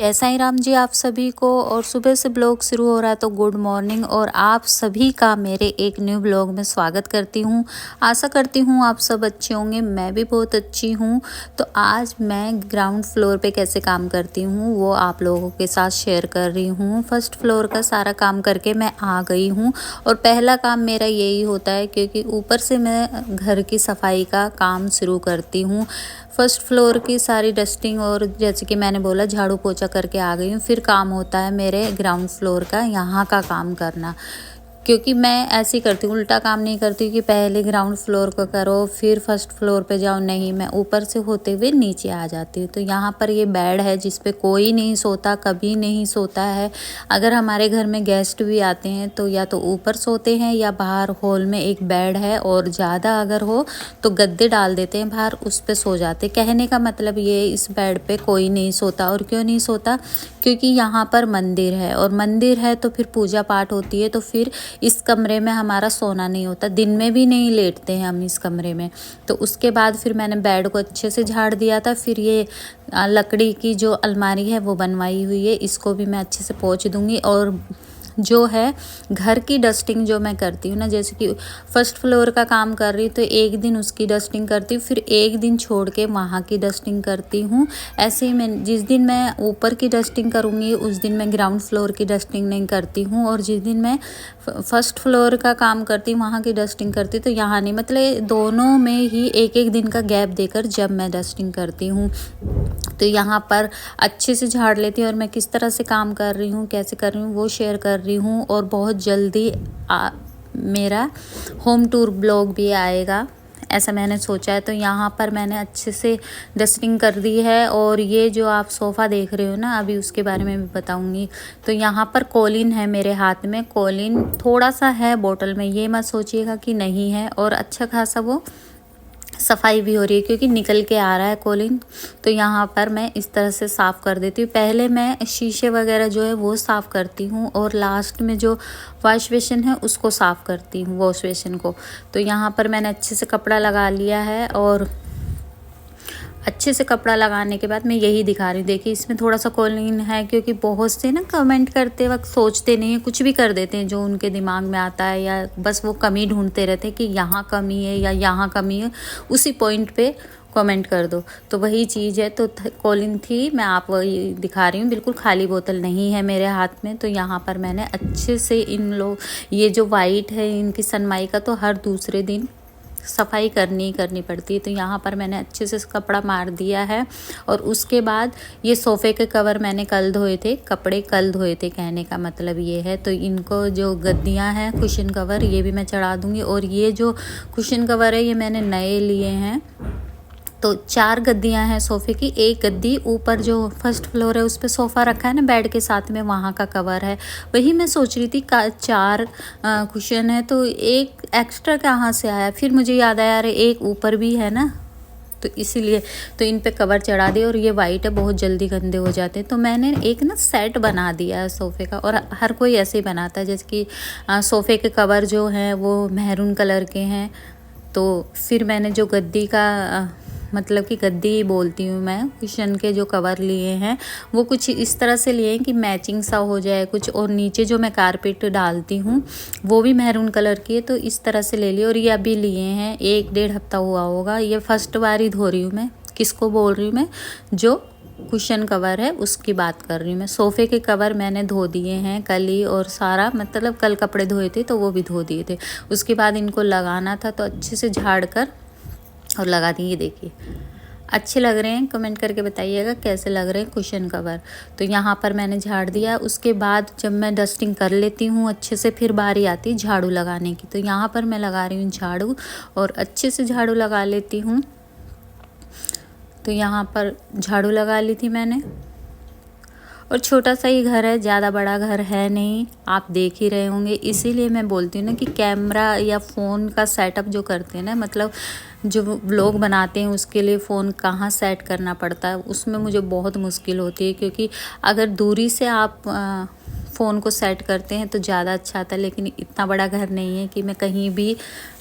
जय साईं राम जी आप सभी को। और सुबह से ब्लॉग शुरू हो रहा है तो गुड मॉर्निंग और आप सभी का मेरे एक न्यू ब्लॉग में स्वागत करती हूँ। आशा करती हूँ आप सब अच्छे होंगे, मैं भी बहुत अच्छी हूँ। तो आज मैं ग्राउंड फ्लोर पे कैसे काम करती हूँ वो आप लोगों के साथ शेयर कर रही हूँ। फर्स्ट फ्लोर का सारा काम करके मैं आ गई हूँ और पहला काम मेरा यही होता है क्योंकि ऊपर से मैं घर की सफाई का काम शुरू करती हूँ। फर्स्ट फ्लोर की सारी डस्टिंग और जैसे कि मैंने बोला झाड़ू पोछा करके आ गई हूँ। फिर काम होता है मेरे ग्राउंड फ्लोर का, यहाँ का काम करना। क्योंकि मैं ऐसे ही करती हूँ, उल्टा काम नहीं करती कि पहले ग्राउंड फ्लोर को करो फिर फर्स्ट फ्लोर पे जाओ। नहीं, मैं ऊपर से होते हुए नीचे आ जाती हूँ। तो यहाँ पर ये बेड है जिस पे कोई नहीं सोता, कभी नहीं सोता है। अगर हमारे घर में गेस्ट भी आते हैं तो या तो ऊपर सोते हैं या बाहर हॉल में एक बेड है और ज़्यादा अगर हो तो गद्दे डाल देते हैं बाहर, उस पे सो जाते। कहने का मतलब ये, इस बेड पे कोई नहीं सोता। और क्यों नहीं सोता? क्योंकि यहाँ पर मंदिर है और मंदिर है तो फिर पूजा पाठ होती है, तो फिर इस कमरे में हमारा सोना नहीं होता। दिन में भी नहीं लेटते हैं हम इस कमरे में। तो उसके बाद फिर मैंने बेड को अच्छे से झाड़ दिया था। फिर ये लकड़ी की जो अलमारी है वो बनवाई हुई है, इसको भी मैं अच्छे से पोंछ दूंगी। और जो है घर की डस्टिंग जो मैं करती हूँ ना, जैसे कि फर्स्ट फ्लोर का काम कर रही तो एक दिन उसकी डस्टिंग करती हूँ, फिर एक दिन छोड़ के वहाँ की डस्टिंग करती हूँ। ऐसे ही मैं जिस दिन मैं ऊपर की डस्टिंग करूँगी उस दिन मैं ग्राउंड फ्लोर की डस्टिंग नहीं करती हूँ, और जिस दिन मैं फर्स्ट फ्लोर का काम करती हूँ वहाँ की डस्टिंग करती तो यहाँ नहीं। मतलब दोनों में ही एक एक दिन का गैप देकर जब मैं डस्टिंग करती हूँ तो यहाँ पर अच्छे से झाड़ लेती हूँ। और मैं किस तरह से काम कर रही हूँ, कैसे कर रही हूँ वो शेयर कर रही हूँ। और बहुत जल्दी मेरा होम टूर ब्लॉग भी आएगा, ऐसा मैंने सोचा है। तो यहाँ पर मैंने अच्छे से डस्टिंग कर दी है। और ये जो आप सोफ़ा देख रहे हो ना, अभी उसके बारे में भी बताऊँगी। तो यहाँ पर कॉलिन है मेरे हाथ में। कॉलिन थोड़ा सा है बोतल में, ये मत सोचिएगा कि नहीं है। और अच्छा खासा वो सफाई भी हो रही है क्योंकि निकल के आ रहा है कॉलिन। तो यहाँ पर मैं इस तरह से साफ़ कर देती हूँ। पहले मैं शीशे वगैरह जो है वो साफ़ करती हूँ और लास्ट में जो वॉश बेसिन है उसको साफ़ करती हूँ, वॉश बेसिन को। तो यहाँ पर मैंने अच्छे से कपड़ा लगा लिया है। और अच्छे से कपड़ा लगाने के बाद मैं यही दिखा रही हूँ। देखिए इसमें थोड़ा सा कॉलिन है क्योंकि बहुत से ना कमेंट करते वक्त सोचते नहीं है, कुछ भी कर देते हैं जो उनके दिमाग में आता है, या बस वो कमी ढूंढते रहते हैं कि यहाँ कमी है या यहाँ कमी है, उसी पॉइंट पे कमेंट कर दो। तो वही चीज़ है। तो कॉलिन थी, मैं आप वही दिखा रही हूँ, बिल्कुल खाली बोतल नहीं है मेरे हाथ में। तो यहाँ पर मैंने अच्छे से इन लोग, ये जो वाइट है इनकी सनमाई का तो हर दूसरे दिन सफाई करनी पड़ती है। तो यहाँ पर मैंने अच्छे से कपड़ा मार दिया है। और उसके बाद ये सोफ़े के कवर मैंने कल धोए थे, कपड़े कल धोए थे, कहने का मतलब ये है। तो इनको जो गद्दियाँ हैं कुशन कवर, ये भी मैं चढ़ा दूँगी। और ये जो कुशन कवर है ये मैंने नए लिए हैं। तो 4 गद्दियाँ हैं सोफ़े की। एक गद्दी ऊपर जो फर्स्ट फ्लोर है उस पे सोफ़ा रखा है ना बेड के साथ में, वहाँ का कवर है। वही मैं सोच रही थी 4 कुशन है तो एक एक्स्ट्रा कहाँ से आया। फिर मुझे याद आया अरे एक ऊपर भी है ना, तो इसीलिए तो इन पे कवर चढ़ा दिया। और ये वाइट है, बहुत जल्दी गंदे हो जाते हैं। तो मैंने एक ना सेट बना दिया है सोफ़े का, और हर कोई ऐसे ही बनाता है। जैसे कि सोफ़े के कवर जो हैं वो मैरून कलर के हैं। तो फिर मैंने जो गद्दी का मतलब कि गद्दी बोलती हूँ मैं, कुशन के जो कवर लिए हैं वो कुछ इस तरह से लिए हैं कि मैचिंग सा हो जाए कुछ। और नीचे जो मैं कारपेट डालती हूँ वो भी मैरून कलर की है, तो इस तरह से ले लिए। और ये अभी लिए हैं 1-1.5 हफ्ता हुआ होगा। ये फर्स्ट बार ही धो रही हूँ मैं। किसको बोल रही हूँ मैं? जो कुशन कवर है उसकी बात कर रही हूँ मैं। सोफ़े के कवर मैंने धो दिए हैं कल ही, और सारा मतलब कल कपड़े धोए थे तो वो भी धो दिए थे। उसके बाद इनको लगाना था तो अच्छे से झाड़ कर और लगा दिए। देखिए अच्छे लग रहे हैं, कमेंट करके बताइएगा कैसे लग रहे हैं कुशन कवर। तो यहाँ पर मैंने झाड़ दिया। उसके बाद जब मैं डस्टिंग कर लेती हूँ अच्छे से, फिर बारी आती है झाड़ू लगाने की। तो यहाँ पर मैं लगा रही हूँ झाड़ू, और अच्छे से झाड़ू लगा लेती हूँ। तो यहाँ पर झाड़ू लगा ली थी मैंने। और छोटा सा ही घर है, ज़्यादा बड़ा घर है नहीं, आप देख ही रहे होंगे। इसीलिए मैं बोलती हूँ ना कि कैमरा या फ़ोन का सेटअप जो करते हैं ना, मतलब जो व्लॉग बनाते हैं उसके लिए फ़ोन कहाँ सेट करना पड़ता है, उसमें मुझे बहुत मुश्किल होती है। क्योंकि अगर दूरी से आप फ़ोन को सेट करते हैं तो ज़्यादा अच्छा आता है, लेकिन इतना बड़ा घर नहीं है कि मैं कहीं भी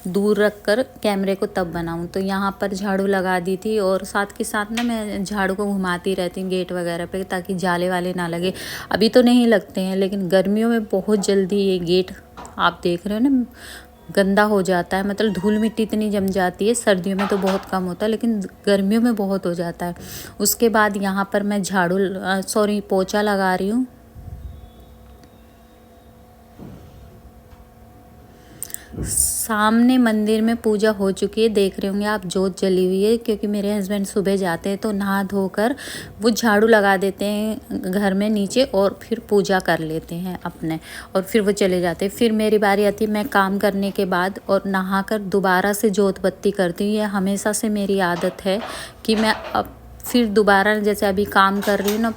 दूर रख कर कैमरे को तब बनाऊं। तो यहाँ पर झाड़ू लगा दी थी और साथ के साथ ना मैं झाड़ू को घुमाती रहती हूँ गेट वगैरह पे, ताकि जाले वाले ना लगे। अभी तो नहीं लगते हैं, लेकिन गर्मियों में बहुत जल्दी ये गेट, आप देख रहे हो ना, गंदा हो जाता है। मतलब धूल मिट्टी इतनी जम जाती है। सर्दियों में तो बहुत कम होता है, लेकिन गर्मियों में बहुत हो जाता है। उसके बाद यहाँ पर मैं पोछा लगा रही हूँ। सामने मंदिर में पूजा हो चुकी है, देख रहे होंगे आप, जोत जली हुई है, क्योंकि मेरे हस्बैंड सुबह जाते हैं तो नहा धोकर वो झाड़ू लगा देते हैं घर में नीचे और फिर पूजा कर लेते हैं अपने, और फिर वो चले जाते हैं। फिर मेरी बारी आती है, मैं काम करने के बाद और नहाकर दोबारा से जोत बत्ती करती हूँ। ये हमेशा से मेरी आदत है कि मैं अब फिर दोबारा, जैसे अभी काम कर रही हूँ ना,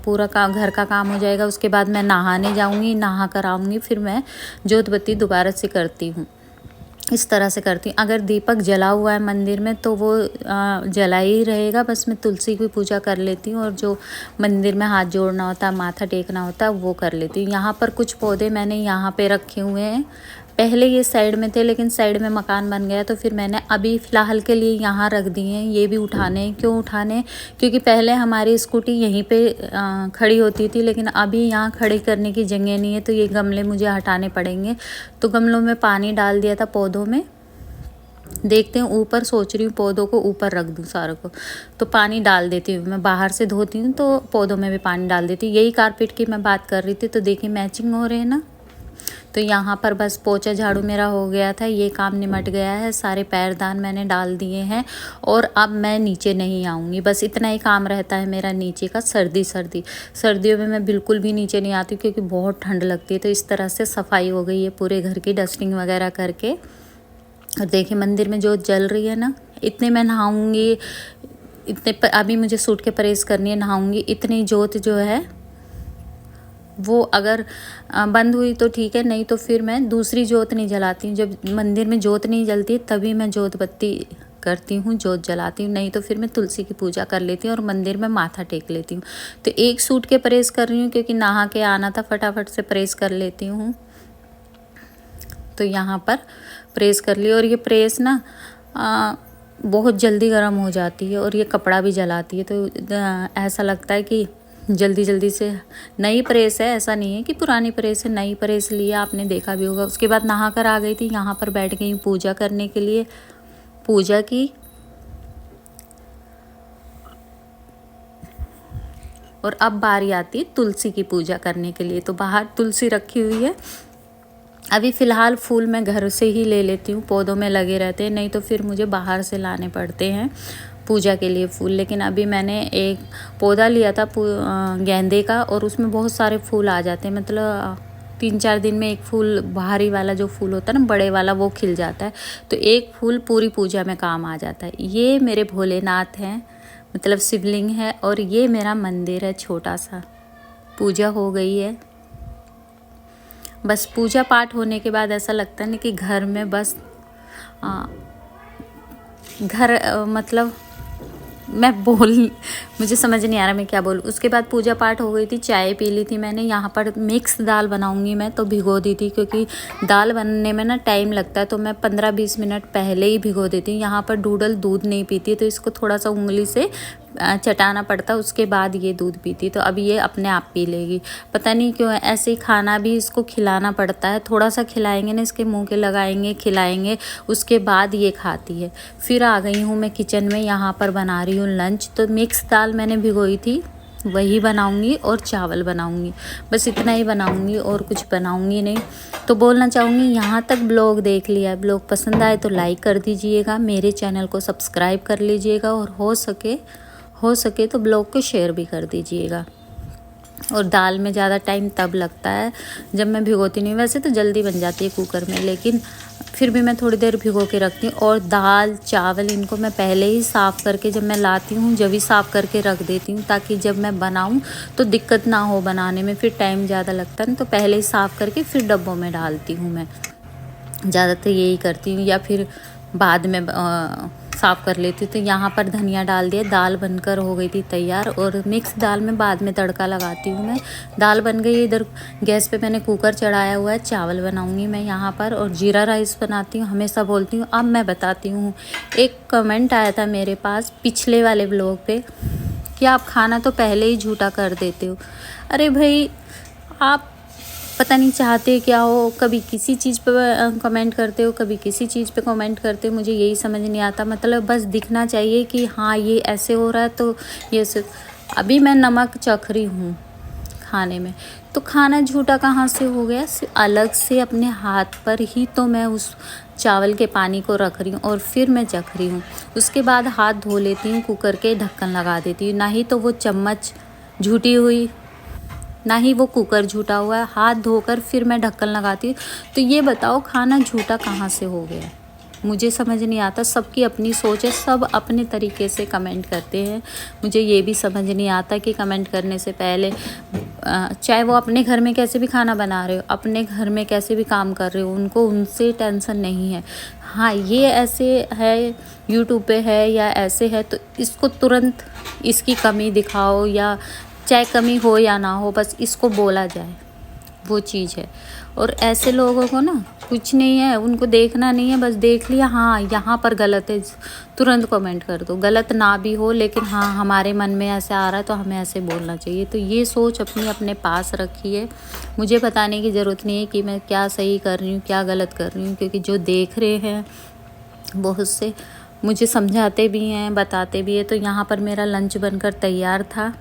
पूरा घर का काम हो जाएगा, उसके बाद मैं नहाने जाऊँगी, नहा कर आऊँगी, फिर मैं जोत बत्ती दोबारा से करती हूँ। इस तरह से करती हूँ। अगर दीपक जला हुआ है मंदिर में तो वो जला ही रहेगा, बस मैं तुलसी की पूजा कर लेती हूँ, और जो मंदिर में हाथ जोड़ना होता है, माथा टेकना होता है, वो कर लेती हूँ। यहाँ पर कुछ पौधे मैंने यहाँ पे रखे हुए हैं। पहले ये साइड में थे, लेकिन साइड में मकान बन गया तो फिर मैंने अभी फ़िलहाल के लिए यहाँ रख दिए हैं। ये भी उठाने, क्यों उठाने, क्योंकि पहले हमारी स्कूटी यहीं पे खड़ी होती थी, लेकिन अभी यहाँ खड़ी करने की जगह नहीं है, तो ये गमले मुझे हटाने पड़ेंगे। तो गमलों में पानी डाल दिया था पौधों में, देखते हैं ऊपर, सोच रही हूँ पौधों को ऊपर रख दूँ सारों को। तो पानी डाल देती हूँ, मैं बाहर से धोती हूँ तो पौधों में भी पानी डाल देती हूँ। यही कारपेट की मैं बात कर रही थी, तो देखिए मैचिंग हो रहे हैं ना। तो यहाँ पर बस पोछा झाड़ू मेरा हो गया था, ये काम निमट गया है। सारे पैरदान मैंने डाल दिए हैं और अब मैं नीचे नहीं आऊँगी, बस इतना ही काम रहता है मेरा नीचे का। सर्दियों में मैं बिल्कुल भी नीचे नहीं आती, क्योंकि बहुत ठंड लगती है। तो इस तरह से सफाई हो गई है पूरे घर की, डस्टिंग वगैरह करके। और देखिए मंदिर में जोत जल रही है ना, इतने मैं नहाऊँगी, अभी मुझे सूट के परहेज़ करनी है, नहाऊँगी। इतनी जोत जो है वो अगर बंद हुई तो ठीक है, नहीं तो फिर मैं दूसरी जोत नहीं जलाती हूँ। जब मंदिर में जोत नहीं जलती तभी मैं जोत बत्ती करती हूँ, जोत जलाती हूँ, नहीं तो फिर मैं तुलसी की पूजा कर लेती हूँ और मंदिर में माथा टेक लेती हूँ। तो एक सूट के परहेज़ कर रही हूँ, क्योंकि नहा के आना था, फटाफट से परहेज़ कर लेती हूँ। तो यहाँ पर प्रेस कर लिया, और ये प्रेस ना बहुत जल्दी गर्म हो जाती है और ये कपड़ा भी जलाती है। तो ऐसा लगता है कि जल्दी जल्दी से, नई प्रेस है, ऐसा नहीं है कि पुरानी प्रेस है, नई प्रेस लिया, आपने देखा भी होगा। उसके बाद नहा कर आ गई थी, यहाँ पर बैठ गई पूजा करने के लिए। पूजा की और अब बारी आती है तुलसी की पूजा करने के लिए। तो बाहर तुलसी रखी हुई है। अभी फ़िलहाल फूल मैं घर से ही ले लेती हूँ, पौधों में लगे रहते हैं, नहीं तो फिर मुझे बाहर से लाने पड़ते हैं पूजा के लिए फूल। लेकिन अभी मैंने एक पौधा लिया था गेंदे का, और उसमें बहुत सारे फूल आ जाते हैं। मतलब 3-4 दिन में एक फूल, भारी वाला जो फूल होता है ना, बड़े वाला, वो खिल जाता है। तो एक फूल पूरी पूजा में काम आ जाता है। ये मेरे भोलेनाथ हैं, मतलब शिवलिंग है, और ये मेरा मंदिर है छोटा सा। पूजा हो गई है। बस पूजा पाठ होने के बाद ऐसा लगता है ना कि घर में बस मतलब मुझे समझ नहीं आ रहा मैं क्या बोलूँ। उसके बाद पूजा पाठ हो गई थी, चाय पी ली थी मैंने। यहाँ पर मिक्स दाल बनाऊंगी मैं, तो भिगो दी थी, क्योंकि दाल बनने में ना टाइम लगता है, तो मैं 15-20 मिनट पहले ही भिगो देती हूँ। यहाँ पर डूडल दूध नहीं पीती, तो इसको थोड़ा सा उंगली से चटाना पड़ता, उसके बाद ये दूध पीती। तो अब ये अपने आप पी लेगी, पता नहीं क्यों। ऐसे ही खाना भी इसको खिलाना पड़ता है, थोड़ा सा खिलाएंगे ना, इसके मुंह के लगाएंगे, खिलाएंगे, उसके बाद ये खाती है। फिर आ गई हूँ मैं किचन में, यहाँ पर बना रही हूँ लंच। तो मिक्स दाल मैंने भिगोई थी, वही बनाऊंगी, और चावल बनाऊंगी, बस इतना ही बनाऊंगी, और कुछ बनाऊंगी नहीं। तो बोलना चाहूँगी, यहाँ तक ब्लॉग देख लिया, ब्लॉग पसंद आए तो लाइक कर दीजिएगा, मेरे चैनल को सब्सक्राइब कर लीजिएगा, और हो सके तो ब्लॉग को शेयर भी कर दीजिएगा। और दाल में ज़्यादा टाइम तब लगता है जब मैं भिगोती नहीं, वैसे तो जल्दी बन जाती है कुकर में, लेकिन फिर भी मैं थोड़ी देर भिगो के रखती हूँ। और दाल चावल इनको मैं पहले ही साफ़ करके, जब मैं लाती हूँ जब ही साफ़ करके रख देती हूँ, ताकि जब मैं बनाऊँ तो दिक्कत ना हो बनाने में, फिर टाइम ज़्यादा लगता है ना। तो पहले ही साफ़ करके फिर डब्बों में डालती हूँ मैं, ज़्यादातर यही करती हूँ, या फिर बाद में साफ़ कर लेती हूँ। तो यहाँ पर धनिया डाल दिया, दाल बनकर हो गई थी तैयार। और मिक्स दाल में बाद में तड़का लगाती हूँ मैं। दाल बन गई, इधर गैस पे मैंने कुकर चढ़ाया हुआ है, चावल बनाऊँगी मैं यहाँ पर और जीरा राइस बनाती हूँ, हमेशा बोलती हूँ। अब मैं बताती हूँ, एक कमेंट आया था मेरे पास पिछले वाले ब्लॉग पे कि आप खाना तो पहले ही झूठा कर देते हो। अरे भाई, आप पता नहीं चाहते क्या हो, कभी किसी चीज़ पे कमेंट करते हो, कभी किसी चीज़ पे कमेंट करते हो, मुझे यही समझ नहीं आता। मतलब बस दिखना चाहिए कि हाँ ये ऐसे हो रहा है तो ये अभी मैं नमक चख रही हूँ खाने में, तो खाना झूठा कहाँ से हो गया? अलग से अपने हाथ पर ही तो मैं उस चावल के पानी को रख रही हूँ और फिर मैं चख रही हूँ। उसके बाद हाथ धो लेती हूँ, कुकर के ढक्कन लगा देती हूँ। ना ही तो वो चम्मच झूठी हुई, ना ही वो कुकर झूठा हुआ है। हाथ धोकर फिर मैं ढक्कन लगाती हूँ। तो ये बताओ खाना झूठा कहाँ से हो गया? मुझे समझ नहीं आता। सबकी अपनी सोच है, सब अपने तरीके से कमेंट करते हैं। मुझे ये भी समझ नहीं आता कि कमेंट करने से पहले चाहे वो अपने घर में कैसे भी खाना बना रहे हो, अपने घर में कैसे भी काम कर रहे हो, उनको उनसे टेंशन नहीं है। हाँ ये ऐसे है, यूट्यूब पे है या ऐसे है, तो इसको तुरंत इसकी कमी दिखाओ, या चाहे कमी हो या ना हो, बस इसको बोला जाए, वो चीज़ है। और ऐसे लोगों को ना कुछ नहीं है, उनको देखना नहीं है, बस देख लिया हाँ यहाँ पर गलत है, तुरंत कमेंट कर दो। गलत ना भी हो, लेकिन हाँ हमारे मन में ऐसे आ रहा है तो हमें ऐसे बोलना चाहिए। तो ये सोच अपने पास रखिए। मुझे बताने की ज़रूरत नहीं है कि मैं क्या सही कर रही हूँ, क्या गलत कर रही हूँ, क्योंकि जो देख रहे हैं बहुत से मुझे समझाते भी हैं, बताते भी हैं। तो यहाँ पर मेरा लंच बनकर तैयार था।